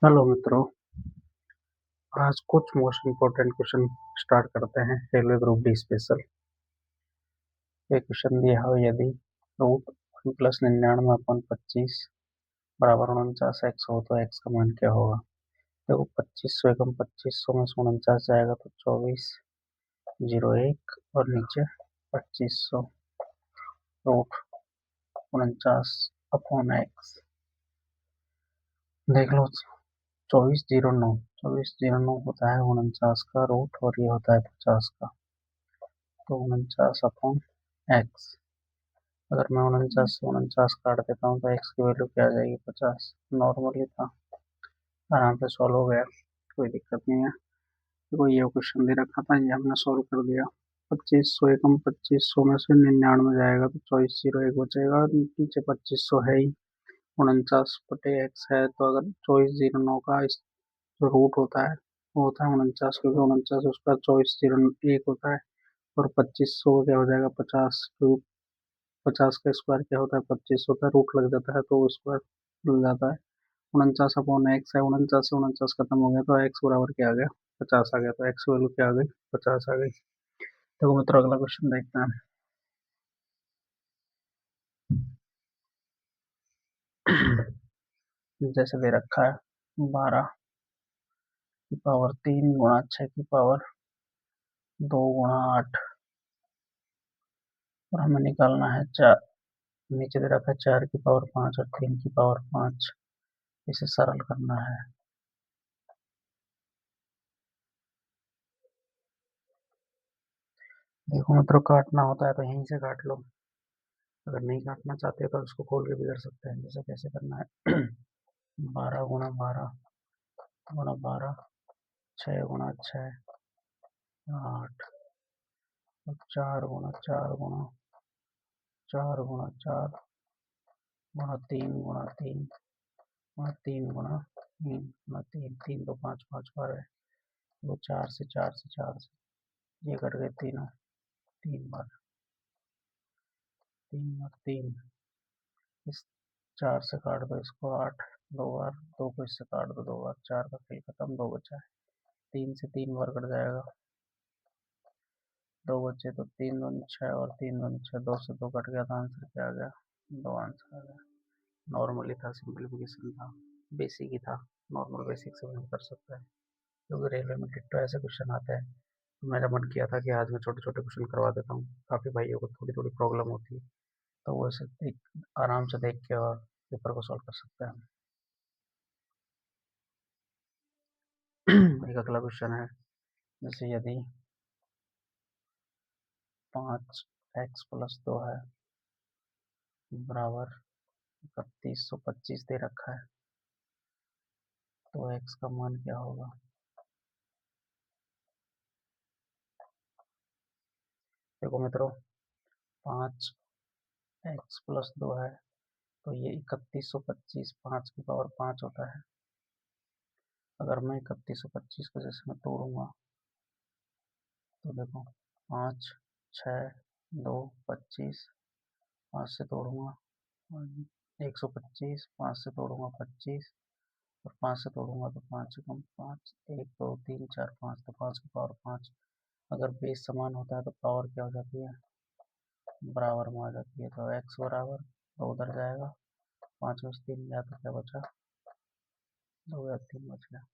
Hello मित्रों, आज कुछ मोस्ट इम्पोर्टेंट क्वेश्चन स्टार्ट करते हैं। Railway group D special. ये क्वेश्चन दिया हो, यदि रूट 1+99/25 बराबर 49x हो तो x का मान क्या होगा। देखो, 2500 एकम 2500 में से 49 जाएगा तो 2401 और नीचे 2500 रूट 49/x। देख लो, 2409 होता है 49 का रूट और ये होता है 50 का, तो 49/x। अगर मैं 49 से 49 काट देता हूँ तो x की वैल्यू क्या आ जाएगी, 50। नॉर्मली था, आराम से सॉल्व हो गया, कोई दिक्कत नहीं है। देखो, ये क्वेश्चन दे रखा था, ये हमने सॉल्व कर दिया। 2500 एकम 2500 में से 99 जाएगा तो 2401 बचेगा और नीचे 2500 है ही। 49/x है, तो अगर 2409 का जो रूट होता है वो होता है 49, क्योंकि 49 उसका 2401 होता है। और 2500 क्या हो जाएगा, 50। 50 का स्क्वायर क्या होता है, 25 होता है। रूट लग जाता है तो स्क्वायर मिल जाता है। 49/x है, 49 से 49 खत्म हो गया तो x बराबर क्या आ गया, 50 आ गया। तो x वैल्यू क्या आ गई, 50 आ गई। देखो मित्रों, अगला क्वेश्चन देखते हैं। जैसे दे रखा है 12 की पावर 3 गुणा 6 की पावर 2 गुणा 8 और हमें निकालना है 4। नीचे दे रखा है 4 की पावर 5 और 3 की पावर 5। इसे सरल करना है। देखो मित्रों, काटना होता है तो यहीं से काट लो। अगर नहीं काटना चाहते तो उसको खोल के भी कर सकते हैं। जैसे कैसे करना है, 12 गुणा 12 6 गुणा 6 8 और 4 गुणा 4 गुणा 4 गुणा 3 गुणा 3 गुणा 3 गुणा 3 3 तो 5 5 12। वो 4 से 4 से 4 से ये कट गए तीनों, 3 बार 3 और 3। इस 4 से काट दो इसको 8 2 बार, 2 को इससे काट दो 2 बार, 4 का खेल खत्म, 2 बचा है। 3 से 3 बार कट जाएगा, 2 बचे तो 3 दूनी 6 और 3 दूनी 6, 2 से 2 कट गया तो आंसर क्या आ गया, 2 आंसर आ गया। नॉर्मली था, सिंप्लीफिकेशन था, बेसिक ही था। नॉर्मल बेसिक से हम कर सकते हैं, क्योंकि रेलवे में डिट्टो ऐसे क्वेश्चन आते हैं। तो मेरा मन किया था कि आज मैं छोटे छोटे क्वेश्चन करवा देता हूँ। काफ़ी भाइयों को थोड़ी थोड़ी प्रॉब्लम होती है, तो वो ऐसे आराम से देख के और पेपर को सॉल्व कर सकते हैं। एक अगला क्वेश्चन है, जैसे यदि 5x+2 है बराबर 3125 दे रखा है, तो x का मान क्या होगा। देखो मित्रों, 5x+2 है तो ये 3125 5 की पावर 5 होता है। अगर मैं 3125 को जैसे मैं तोड़ूंगा तो देखो, 5 6 2 25, 5 से तोड़ूंगा 125, 5 से तोड़ूंगा 25 और 5 से तोड़ूंगा तो 5 कम 5 1 2 3 4 5, तो 5 की पावर 5। अगर बेस समान होता है तो पावर क्या हो जाती है, बराबर में आ जाती है। तो x बराबर 2 उधर जाएगा, 5 में से 3 गया तो क्या बचा, 2 या 3 बच गया।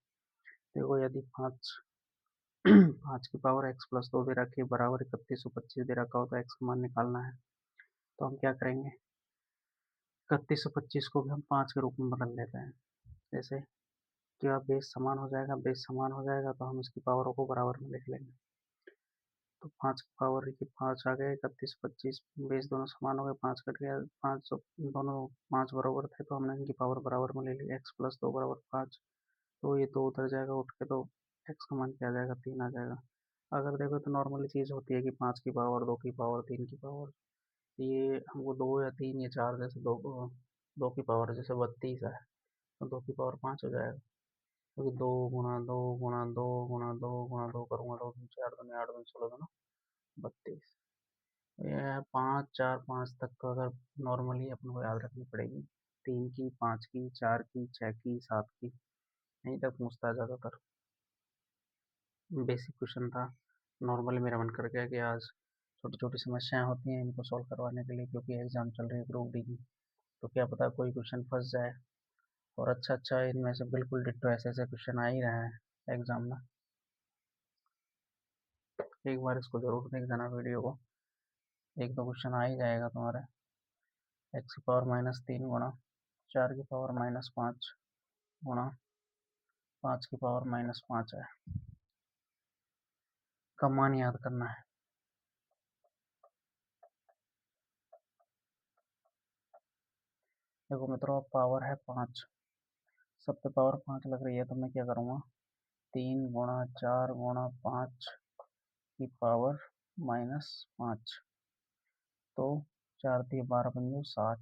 देखो, यदि 5 की पावर x+2 दे रखी है बराबर 3125 दे रखा हो तो x का मान निकालना है। तो हम क्या करेंगे, 3125 को भी हम 5 के रूप में बदल लेते हैं। जैसे क्या बेस समान हो जाएगा, बेस समान हो जाएगा तो हम इसकी पावरों को बराबर में लिख लेंगे। तो 5 की पावर 5 आ गए, 3125 बेस दोनों समान हो गए, 5 कट गया, 5 दोनों 5 बराबर थे तो हमने इनकी पावर बराबर में ले ली। x+2 बराबर 5, तो ये 2 उधर जाएगा उठ के, तो x का मान क्या आ जाएगा, 3 आ जाएगा। अगर देखो तो नॉर्मली चीज़ होती है कि 5 की पावर 2 की पावर 3 की पावर, ये हमको 2 या 3 या 4 जैसे 2 की पावर जैसे 32 है तो 2 की पावर 5 हो जाएगा। क्योंकि 2 गुणा 2 गुणा 2 गुणा 2 करूँगा तो 2 4 दूनी 8 दूनी 16 दूना 32। ये 5 4 5 तक तो अगर नॉर्मली अपन को याद रखनी पड़ेगी, 3 की 5 की 4 की 6 की 7 की। यहीं तक पूछता है ज़्यादातर। बेसिक क्वेश्चन था। नॉर्मली मेरा मन कर गया कि आज छोटी छोटी समस्याएं होती हैं इनको सॉल्व करवाने के लिए, क्योंकि एग्जाम चल रही है ग्रुप डी की। तो क्या पता कोई क्वेश्चन फंस जाए। और अच्छा इनमें से बिल्कुल डिट्टो ऐसे ऐसे क्वेश्चन आ ही रहे हैं एग्जाम में। एक बार इसको जरूर देख देना वीडियो को, एक दो क्वेश्चन आ ही जाएगा तुम्हारे। एक्स की पावर -3 गुणा 4 की पावर -5 गुणा 5 की पावर -5 है। का मान याद करना है। देखो मित्रों, पावर है 5, सब पे पावर 5 लग रही है, तो मैं क्या करूँगा, 3 गुणा 4 गुणा 5 की पावर -5, तो 4 × 3 = 12 बन गया 60।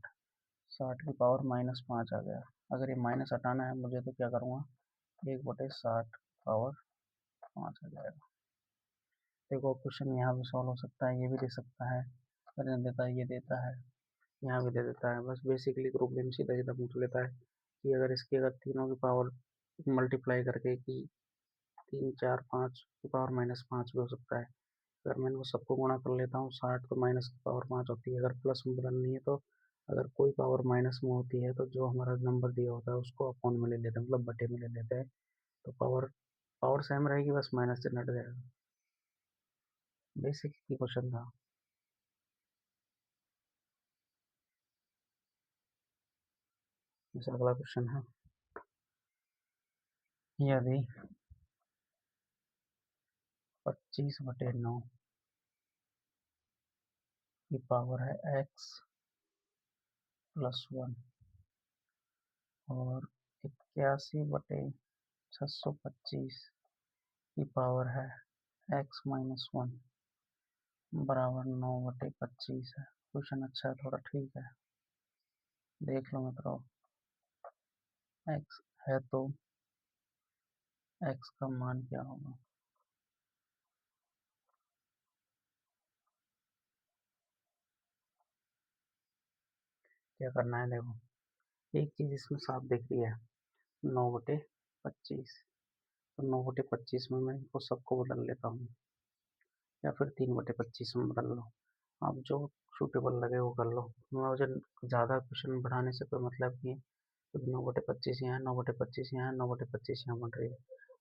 60 की पावर -5 आ गया। अगर ये माइनस हटाना है मुझे तो क्या करूँगा, 1/60 पावर 5 आ जाएगा। देखो क्वेश्चन यहाँ भी सॉल्व हो सकता है, ये भी दे सकता है, करने देता है, ये देता है, यहाँ भी दे देता है। बस बेसिकली ग्रुप में सीधा सीधा पूछ लेता है कि अगर इसकी अगर तीनों की पावर मल्टीप्लाई करके कि 3 4 5 की पावर -5 भी हो सकता है। अगर मैं इनको सबको गुणा कर लेता हूँ 60, तो माइनस की पावर 5 होती है। अगर प्लस में बदलनी है तो अगर कोई पावर माइनस में होती है तो जो हमारा नंबर दिया होता है उसको अपॉन में ले लेते हैं, मतलब बटे में ले लेते हैं। तो पावर पावर सेम रहेगी, बस माइनस से हट जाएगा। बेसिक ही क्वेश्चन था। अगला क्वेश्चन है, यदि 25/9 की पावर है x+1 और 81/625 की पावर है x-1 बराबर 9/25 है। क्वेश्चन अच्छा है, थोड़ा ठीक है, देख लो मित्रों। x है तो x का मान क्या होगा। क्या करना है, देखो एक चीज इसमें साफ दिख रही है, 9/25। तो 9/25 में मैं इनको सबको बदल लेता हूँ, या फिर 3/25 में बदल लो। आप जो सूटेबल लगे वो कर लो। मुझे ज़्यादा क्वेश्चन बढ़ाने से कोई मतलब नहीं है, क्योंकि 9/25 यहाँ है, 9/25 यहाँ है, 9/25 यहाँ बन रही है।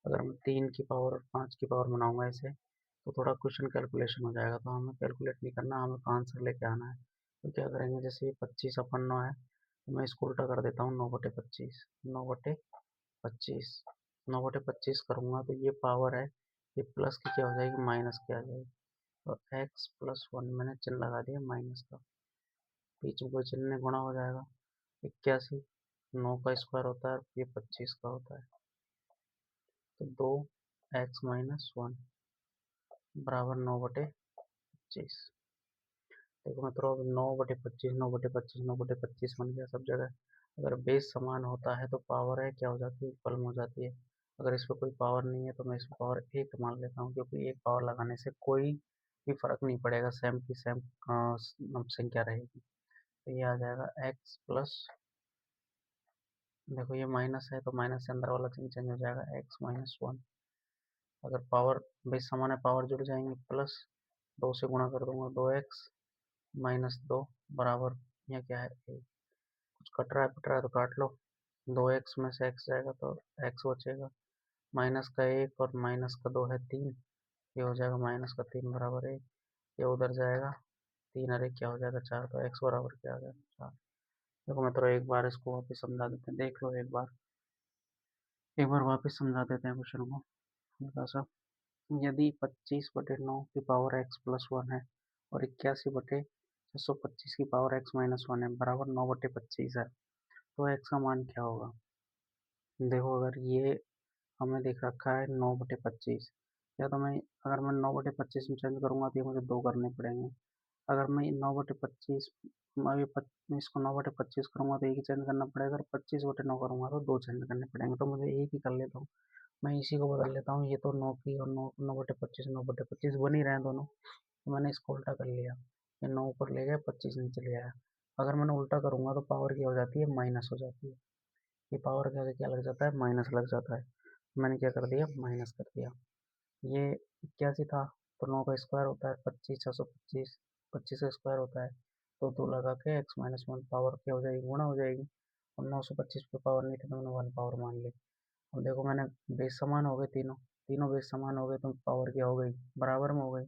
अगर मैं 3 की पावर और 5 की पावर बनाऊंगा ऐसे, तो थोड़ा क्वेश्चन कैलकुलेशन हो जाएगा, तो हमें कैलकुलेट नहीं करना, हमें आंसर लेके आना है। तो क्या करेंगे, जैसे ये 25/9 है, तो मैं इसको उल्टा कर देता हूँ, 9/25। 9/25 9/25 करूंगा तो ये पावर है, ये प्लस की क्या हो जाएगी, माइनस की आ जाएगी। और x+1 मैंने चिन्ह लगा दिया माइनस का, बीच में कोई चिन्ह नहीं, गुणा हो जाएगा। 81 9 का स्क्वायर होता है, ये 25 का होता है, तो 2x-1 बराबर 9/25। देखो मित्रों, अब 9/25 9/25 9/25 बन गया सब जगह। अगर बेस समान होता है तो पावर है क्या हो जाती है, इक्वल में हो जाती है। अगर इस पर कोई पावर नहीं है तो मैं इसको पावर 1 मान लेता हूँ, क्योंकि एक पावर लगाने से कोई भी फर्क नहीं पड़ेगा, सेम की सेम संख्या रहेगी। तो ये आ जाएगा देखो ये माइनस है तो माइनस से अंदर वाला चिन्ह चेंज हो जाएगा, x-1। अगर पावर बेस समान है, पावर जुड़ जाएंगे, प्लस 2 से गुणा कर दूंगा, 2x-2 बराबर, यहाँ क्या है, कुछ कट रहा है पट रहा है तो काट लो, 2x में से x जाएगा तो x बचेगा, माइनस का 1 और माइनस का 2 है 3, ये हो जाएगा -3 बराबर 1। ये उधर जाएगा, 3 और 1 क्या हो जाएगा 4, तो x बराबर क्या आ जाएगा 4। देखो मित्रों, एक बार इसको वापस समझा देते हैं, देख लो एक बार वापस समझा देते हैं क्वेश्चन को हल्का सा। यदि 25/9 की पावर x+1 है और 81/625 की पावर x-1 है बराबर 9/25 है, तो x का मान क्या होगा। देखो अगर ये हमें देख रखा है 9/25, या तो मैं, अगर मैं 9/25 में चेंज करूंगा तो ये मुझे 2 करने पड़ेंगे। अगर मैं 9/25 अभी मैं इसको 9/25 करूंगा तो एक ही चेंज करना पड़ेगा, अगर 25/9 करूंगा तो 2 चेंज करने पड़ेंगे, तो मुझे एक ही कर लेता हूँ, मैं इसी को बदल लेता हूँ। ये तो 9 की और 9/25 बन ही रहे हैं दोनों, तो मैंने इसको उल्टा कर लिया, ये 9 ऊपर ले गया, 25 नीचे ले आया। अगर मैंने उल्टा करूंगा तो पावर क्या हो जाती है, माइनस हो जाती है। ये पावर के आगे क्या लग जाता है, माइनस लग जाता है। मैंने क्या कर दिया, माइनस कर दिया। ये 81 था, तो 9 का स्क्वायर होता है 25, 625, 25 का स्क्वायर होता है, तो 2 लगा के x-1 पावर क्या हो जाएगी, गुणा हो जाएगी। और 925 पे पावर नहीं थी तो मैंने 1 पावर मान ली। अब देखो मैंने बेस समान हो गए, तीनों तीनों बेस समान हो गए तो पावर क्या हो गई, बराबर में हो गई।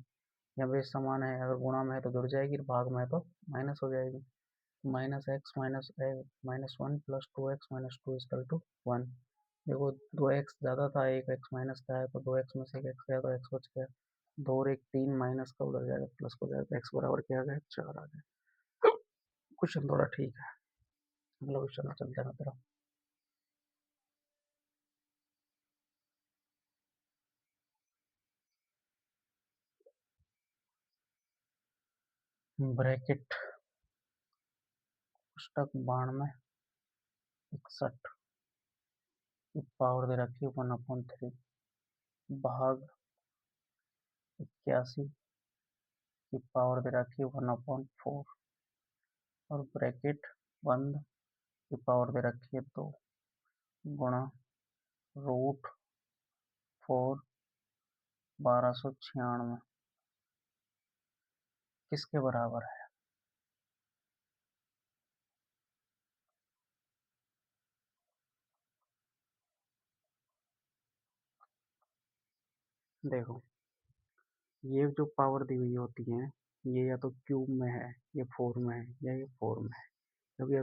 या बेस समान है, अगर गुणा में है तो जुड़ जाएगी, भाग में है तो माइनस हो जाएगी। Minus x minus one plus 2x minus two is equal to 1। देखो 2x ज़्यादा था, एक x माइनस का है, तो 2x में से एक x गया तो x बच गया। दो और एक तीन, माइनस का उधर जाएगा प्लस को जाएगा, x बराबर क्या आ गया, 4 आ गया। क्वेश्चन थोड़ा ठीक है। अगला क्वेश्चन में चलते हैं तेरा। ब्रैकेट पुस्तक 9261 की पावर दे रखी है 1/3, भाग 81 की पावर दे रखी है 1/4, और ब्रैकेट बंद की पावर दे रखी है 2, गुणा √4 1296 किसके बराबर है। देखो ये जो पावर दी हुई होती है, ये या तो क्यूब में है, ये फोर में है, या ये फोर में है। क्योंकि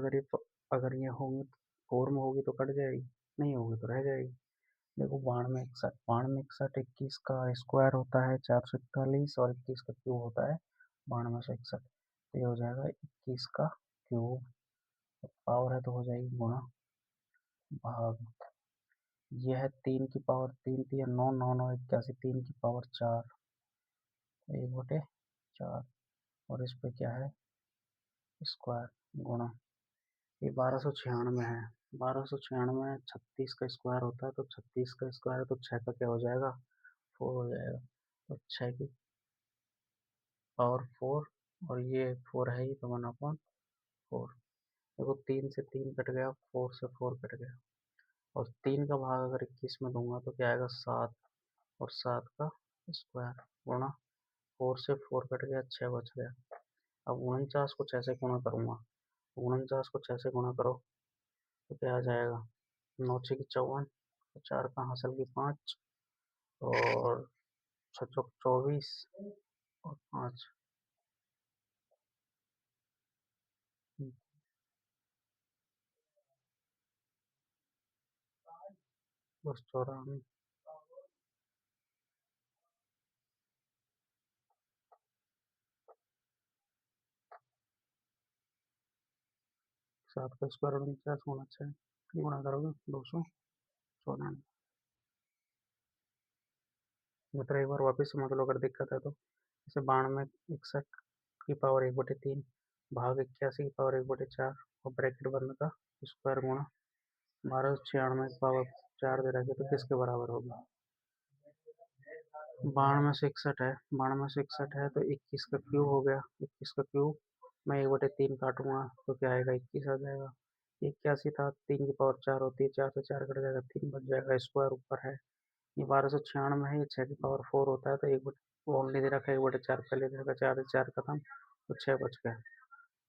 अगर ये होंगे तो फोर में होगी तो कट जाएगी, नहीं होगी तो रह जाएगी। देखो 9261, 9261 21 का स्क्वायर होता है 441, और 21 का क्यूब होता है 9261, तो ये हो जाएगा 21 का क्यूब। पावर है तो हो जाएगी गुणा, भाग, ये है 3 की पावर, 3 3 9, 9 9 81, 3 की पावर 4, 1/4, और इस पे क्या है, स्क्वायर, गुणा, ये 1296 है। 1296 36 का स्क्वायर होता है, तो 36 का स्क्वायर है तो 6 का क्या हो जाएगा, 4 हो जाएगा। तो 6 की पावर 4, और ये 4 है ही तो 1/4। देखो 3 से 3 कट गया, 4 से 4 कट गया, और 3 का भाग अगर 21 में दूंगा तो क्या आएगा, 7, और 7 का स्क्वायर, गुणा 4 से 4 कट गया, 6 बच गया। अब 49 को 6 से गुणा करूंगा, 49 को 6 से गुणा करो तो क्या आ जाएगा, 9 6 की 54, 4 का हासिल की 5, और 6 चौक 24, और 5 बस 94। 7 का स्क्वायर 49 होना चाहिए, गुणा करोगे 294। मतलब एक बार वापिस समझ लो अगर दिक्कत है तो। जैसे 9261 की पावर 1/3, भाग 81 की पावर 1/4, और ब्रैकेट बंद का स्क्वायर, गुणा 1296 की पावर 4 दे रखी है, तो किसके बराबर होगा। 9261 है, 9261 है तो 21 का क्यूब हो गया, 21 का क्यूब मैं 1/3 काटूंगा तो क्या आएगा, 21 आ जाएगा। 81 था, 3 की पावर 4 होती है, 4 से 4 कट जाएगा, 3 बच जाएगा, स्क्वायर ऊपर है। ये 1296 है, ये 6 की पावर 4 होता है, तो एक बट ओनली दे रखा है 1/4 पहले दे रखा, 4 से 4 खत्म, तो 6 बच गया।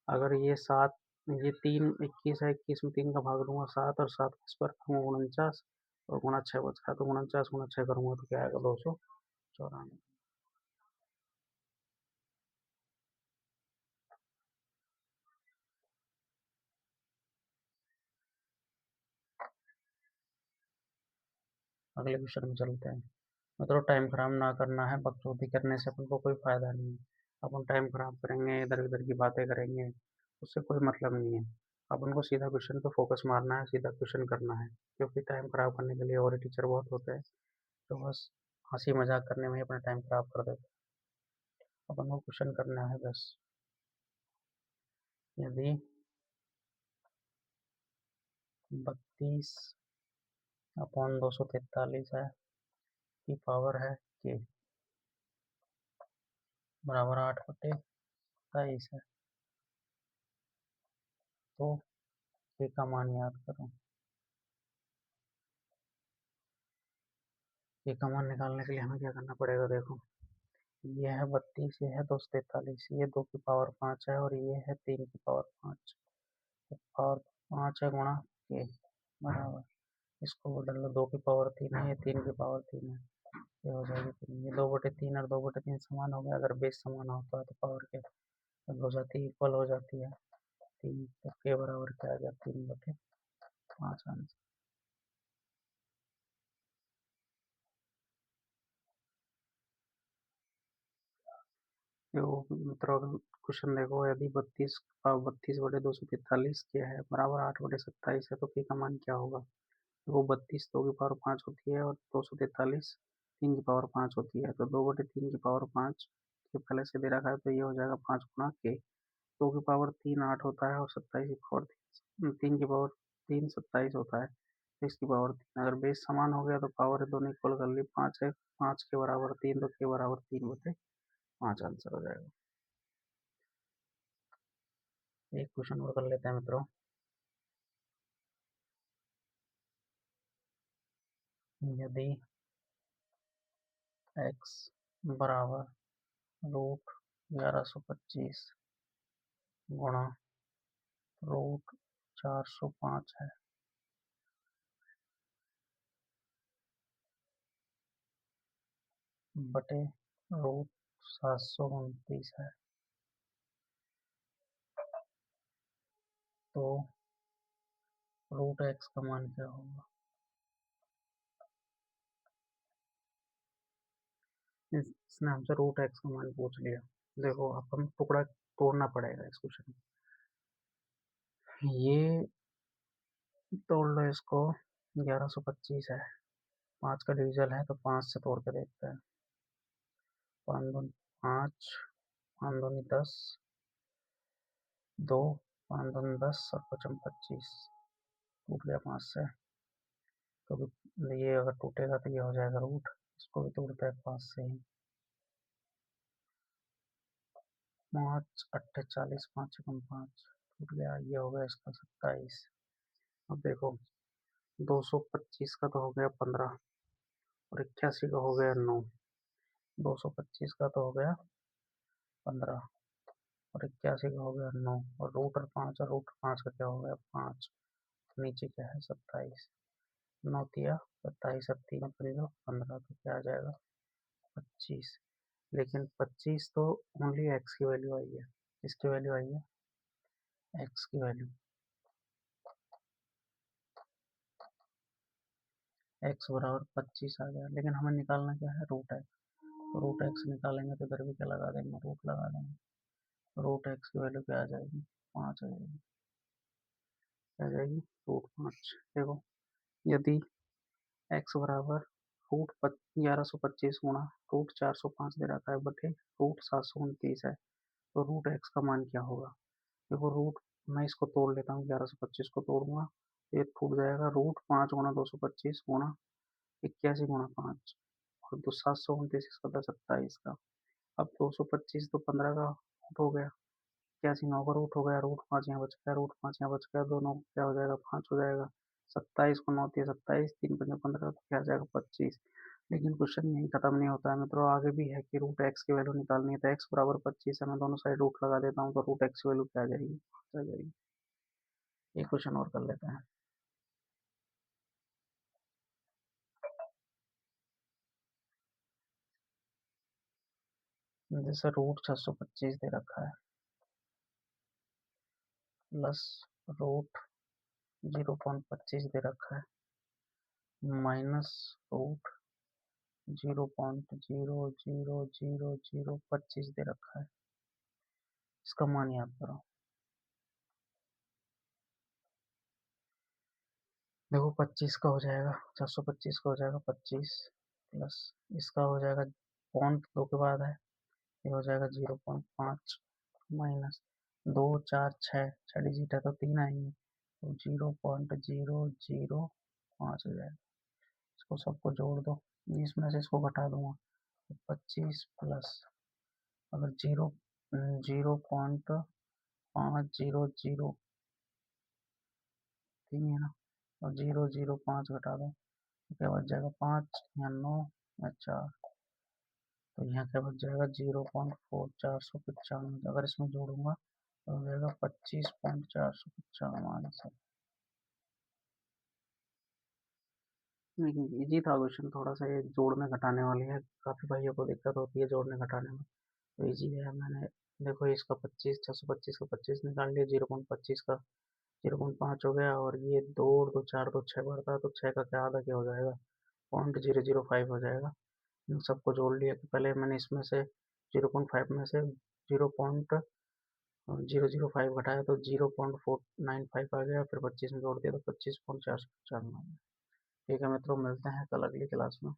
अगर ये 7, ये 3 21 है, 21 में 3 का भाग दूंगा 7, और 7 का स्क्वायर करूंगा 49, और गुणा 6 बच गया, तो 49 गुणा 6 करूंगा तो क्या आएगा, 294। अगले क्वेश्चन में चलते हैं। मतलब टाइम खराब ना करना है, बकचोदी करने से अपन को कोई फायदा नहीं है। अपन टाइम खराब करेंगे, इधर उधर की बातें करेंगे, उससे कोई मतलब नहीं है। अपन को सीधा क्वेश्चन पे फोकस मारना है, सीधा क्वेश्चन करना है, क्योंकि टाइम खराब करने के लिए और टीचर बहुत होते हैं, तो बस हंसी मजाक करने में ही अपना टाइम खराब कर देते हैं। अपन को क्वेश्चन करना है बस। यदि 32/243 है की पावर है के, बराबर 8/23 है, तो के का मान याद करो। ये का मान निकालने के लिए हमें क्या करना पड़ेगा, देखो ये है 32, ये है 243, ये 2 की पावर 5 है और ये है 3 की पावर 5। तो पावर 5 है गुणा के बराबर, इसको बदल लो, 2 की पावर 3 है, ये 3 की पावर 3 है, ये हो जाएगी 3। ये 2/3 और 2/3 समान हो गया, अगर बेस समान होता है तो पावर के हो जाती है, इक्वल हो जाती है 3। तो के बराबर क्या आ गया, 3/5 आंसर। देखो मित्रों, क्वेश्चन देखो, यदि 32/243 क्या है बराबर 8/27 है तो p का मान क्या होगा। देखो 32 2 की पावर 5 होती है और 243 3 की पावर 5 होती है, तो 2/3 की पावर 5 के पहले से दे रखा है तो ये हो जाएगा 5 गुना के। 2 की पावर 3 8 होता है और 27 की पावर 3 27 होता है, तो इसकी पावर 3 अगर बेस समान हो गया तो पावर दोनों इक्वल कर ली, 5 है, 5 के बराबर 3, तो के बराबर 3/5 आंसर हो जाएगा। एक क्वेश्चन और कर लेते हैं मित्रों। यदि x बराबर √1125 गुणा √405 है बटे √729 है, तो √x का मान क्या होगा। इसने हमसे √x का मान पूछ लिया। देखो अब हम टुकड़ा तोड़ना पड़ेगा इस क्वेश्चन में। ये तोड़ लो इसको, 1125 है, 5 का डिविजन है तो 5 से तोड़ के देखते हैं। 5 दूनी 5, 5 दूनी 10, 2, 5 दूनी 10 और 5 25, टूट गया 5 से। तो ये अगर टूटेगा तो ये हो जाएगा रूट, इसको भी तोड़ते हैं 5 से ही। 5 8 40, 5 एकम 5, टूट गया, ये हो गया इसका 27। अब देखो 225 का तो हो गया 15 और 81 का हो गया 9। 225 का तो हो गया 15 और 81 का हो गया 9, और रूट 5 का क्या हो गया 5, नीचे क्या है 27। 9 तिया 27 और 3 पंजा 15, तो क्या आ जाएगा 25। लेकिन 25 तो ओनली एक्स की वैल्यू आई है, इसकी वैल्यू आई है एक्स की वैल्यू, एक्स बराबर 25 आ गया, लेकिन हमें निकालना क्या है √x। तो √x निकालेंगे तो इधर भी क्या लगा देंगे, रूट लगा देंगे। √x की वैल्यू क्या आ जाएगी, 5 आ जाएगी, क्या आ जाएगी √5। देखो यदि x बराबर रूट 1125 गुणा √405 दे रखा है बटे √729 है, तो √x का मान क्या होगा। देखो रूट, मैं इसको तोड़ लेता हूँ, 1125 को तोड़ूंगा, ये टूट जाएगा, √5 गुणा 225 गुणा 81 गुणा 5 और 729 इसका था 27 का। अब 225 तो 15 का रूट हो गया, 81 9 का रूट हो गया, √5 यहाँ बच गया, √5 यहाँ बच गया, दोनों क्या हो जाएगा 5 हो जाएगा। 27 को 9 दिया 27, 3 × 15 तो क्या आ जाएगा 25। लेकिन क्वेश्चन यही खत्म नहीं होता है मित्रों, आगे भी है कि √x की वैल्यू निकालनी है, तो x बराबर 25 है, मैं दोनों साइड रूट लगा देता हूँ तो √x की वैल्यू क्या आ जाएगी, आ जाएगी। एक क्वेश्चन और कर लेते हैं। जैसे √625 दे रखा है प्लस √0.25 दे रखा है माइनस √0.0000025 दे रखा है, इसका मान याद करो। देखो 25 का हो जाएगा, 625 का हो जाएगा 25 प्लस इसका हो जाएगा, पॉइंट 2 के बाद है, ये हो जाएगा 0.5 माइनस 2 4 6 डिजिट है तो 3 आएंगे, तो 0.005 हो जाएगा। इसको सबको जोड़ दो, इसमें से इसको घटा दूंगा, तो 25 प्लस अगर 0.500 ठीक है ना, और 005 घटा दो तो क्या बच जाएगा 5 या 9 या 4। तो यहाँ क्या बच जाएगा 0.4495। अगर इसमें जोड़ूंगा तो हो जाएगा 25.495 आंसर। इजी था क्वेश्चन, थोड़ा सा ये जोड़ने घटाने वाली है, काफी भाइयों को दिक्कत होती है जोड़ने घटाने में, तो इजी है। मैंने देखो इसका 25, 625 का 25 निकाल लिया, 0.25 का 0.5 हो गया, और ये 2 और 2 4 2 6 बढ़ता है, तो 6 का क्या आधा क्या हो जाएगा, 0.005 हो जाएगा। इन सबको जोड़ लिया। तो पहले मैंने इसमें से 0.5 में से 0.005 घटाया तो 0.495 आ गया, फिर 25 में जोड़ दिया तो 25.495। ठीक है मित्रों, मिलते हैं कल अगली क्लास में।